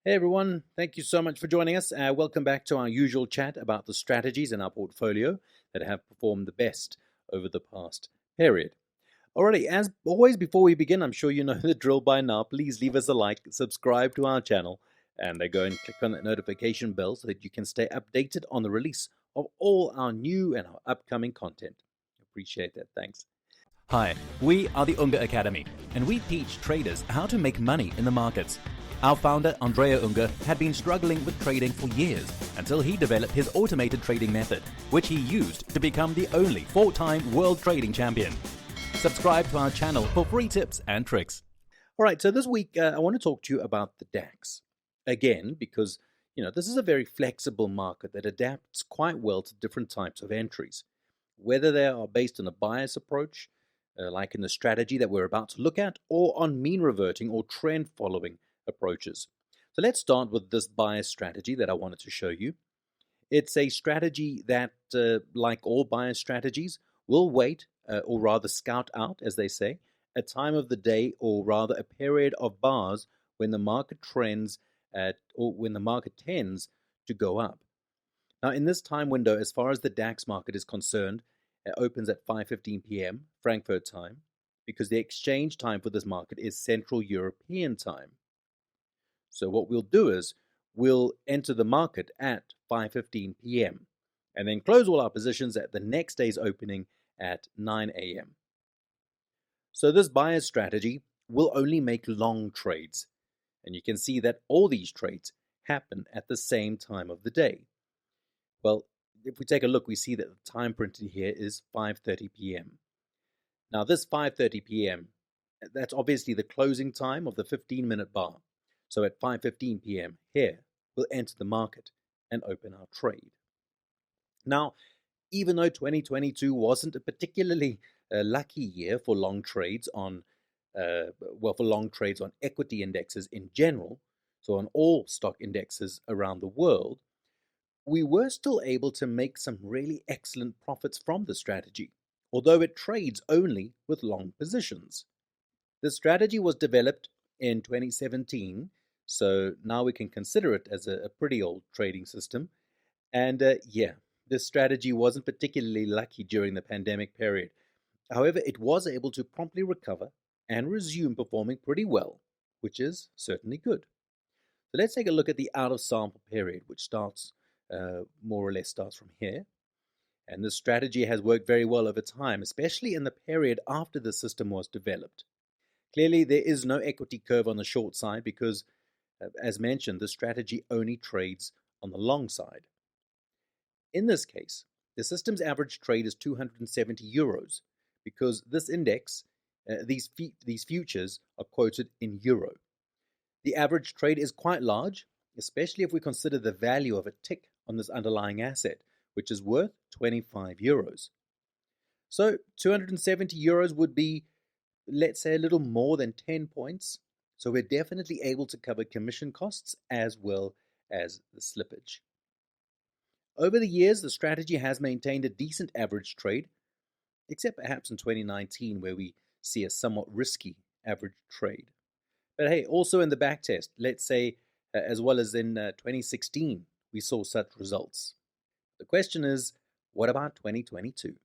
Hey everyone, thank you so much for joining us. Welcome back to our usual chat about the strategies in our portfolio that have performed the best over the past period. Alrighty, as always, before we begin, I'm sure you know the drill by now. Please leave us a like, subscribe to our channel, and go and click on that notification bell so that you can stay updated on the release of all our new and our upcoming content. Appreciate that. Thanks. Hi, we are the Unger Academy, and we teach traders how to make money in the markets. Our founder, Andrea Unger, had been struggling with trading for years until he developed his automated trading method, which he used to become the only 4-time world trading champion. Subscribe to our channel for free tips and tricks. All right, so this week I want to talk to you about the DAX. Again, because this is a very flexible market that adapts quite well to different types of entries, whether they are based on a bias approach, like in the strategy that we're about to look at, or on mean reverting or trend following approaches. So let's start with this bias strategy that I wanted to show you. It's a strategy that, like all bias strategies, will wait, or rather scout out, as they say, a time of the day, or rather a period of bars when the market trends or when the market tends to go up. Now, in this time window, as far as the DAX market is concerned, it opens at 5:15 p.m. Frankfurt time, because the exchange time for this market is Central European time. So what we'll do is we'll enter the market at 5:15 p.m. and then close all our positions at the next day's opening at 9 a.m. So this bias strategy will only make long trades. And you can see that all these trades happen at the same time of the day. Well, if we take a look, we see that the time printed here is 5:30 p.m. Now this 5:30 p.m., that's obviously the closing time of the 15-minute bar. So at 5:15 p.m. here, we'll enter the market and open our trade. Now, even though 2022 wasn't a particularly lucky year for long trades on equity indexes in general, so on all stock indexes around the world, we were still able to make some really excellent profits from the strategy, although it trades only with long positions. The strategy was developed in 2017, so now we can consider it as a pretty old trading system. And this strategy wasn't particularly lucky during the pandemic period. However, it was able to promptly recover and resume performing pretty well, which is certainly good. So let's take a look at the out of sample period, which starts more or less starts from here. And this strategy has worked very well over time, especially in the period after the system was developed. Clearly, there is no equity curve on the short side because, as mentioned, the strategy only trades on the long side. In this case, the system's average trade is 270 euros because this index, these futures are quoted in euro. The average trade is quite large, especially if we consider the value of a tick on this underlying asset, which is worth 25 euros. So 270 euros would be, let's say, a little more than 10 points. So we're definitely able to cover commission costs as well as the slippage. Over the years, the strategy has maintained a decent average trade, except perhaps in 2019, where we see a somewhat risky average trade. But hey, also in the backtest, let's say, as well as in 2016, we saw such results. The question is, what about 2022?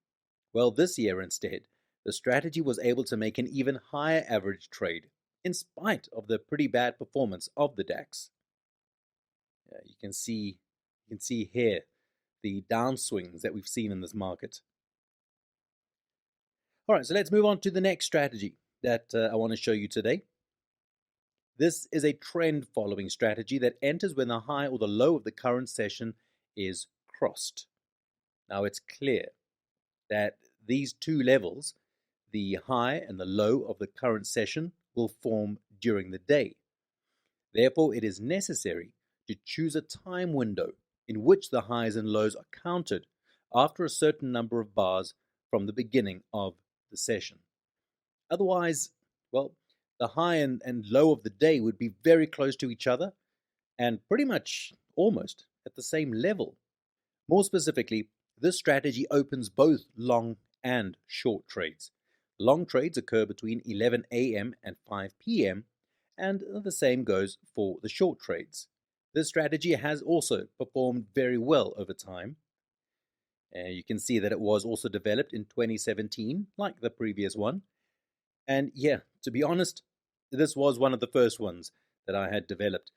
Well, this year instead, the strategy was able to make an even higher average trade, in spite of the pretty bad performance of the DAX. You can see here the downswings that we've seen in this market. All right, so let's move on to the next strategy that I want to show you today. This is a trend following strategy that enters when the high or the low of the current session is crossed. Now it's clear that these two levels, the high and the low of the current session, will form during the day. Therefore, it is necessary to choose a time window in which the highs and lows are counted after a certain number of bars from the beginning of the session. Otherwise, well, the high and low of the day would be very close to each other and pretty much almost at the same level. More specifically, this strategy opens both long and short trades. Long trades occur between 11 a.m. and 5 p.m., and the same goes for the short trades. This strategy has also performed very well over time. You can see that it was also developed in 2017, like the previous one. And yeah, to be honest, this was one of the first ones that I had developed.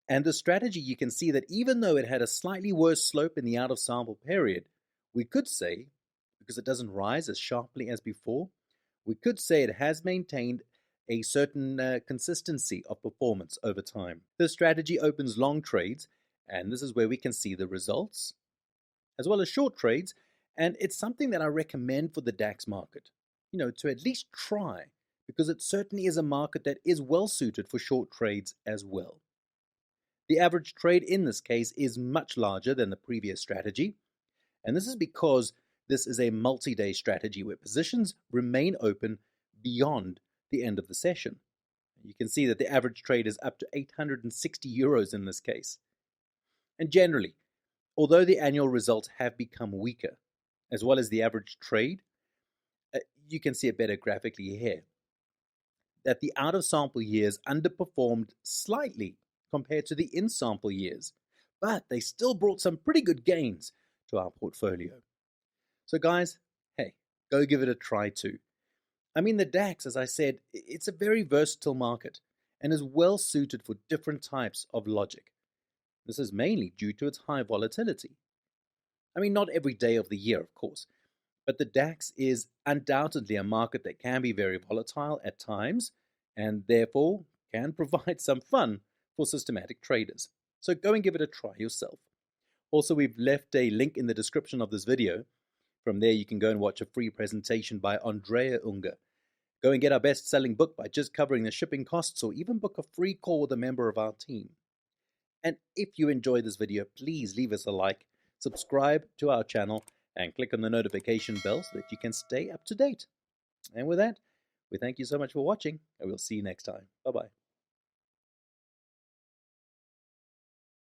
And the strategy, you can see that even though it had a slightly worse slope in the out of sample period, we could say, because it doesn't rise as sharply as before, we could say it has maintained a certain consistency of performance over time. This strategy opens long trades, and this is where we can see the results, as well as short trades, and it's something that I recommend for the DAX market, to at least try, because it certainly is a market that is well suited for short trades as well. The average trade in this case is much larger than the previous strategy, and this is because this is a multi-day strategy where positions remain open beyond the end of the session. You can see that the average trade is up to 860 euros in this case. And generally, although the annual results have become weaker, as well as the average trade, you can see it better graphically here, that the out-of-sample years underperformed slightly compared to the in-sample years, but they still brought some pretty good gains to our portfolio. So guys, hey, go give it a try too. I mean, the DAX, as I said, it's a very versatile market and is well suited for different types of logic. This is mainly due to its high volatility. I mean, not every day of the year, of course, but the DAX is undoubtedly a market that can be very volatile at times and therefore can provide some fun for systematic traders. So go and give it a try yourself. Also, we've left a link in the description of this video. From there, you can go and watch a free presentation by Andrea Unger. Go and get our best-selling book by just covering the shipping costs, or even book a free call with a member of our team. And if you enjoyed this video, please leave us a like, subscribe to our channel, and click on the notification bell so that you can stay up to date. And with that, we thank you so much for watching, and we'll see you next time. Bye-bye.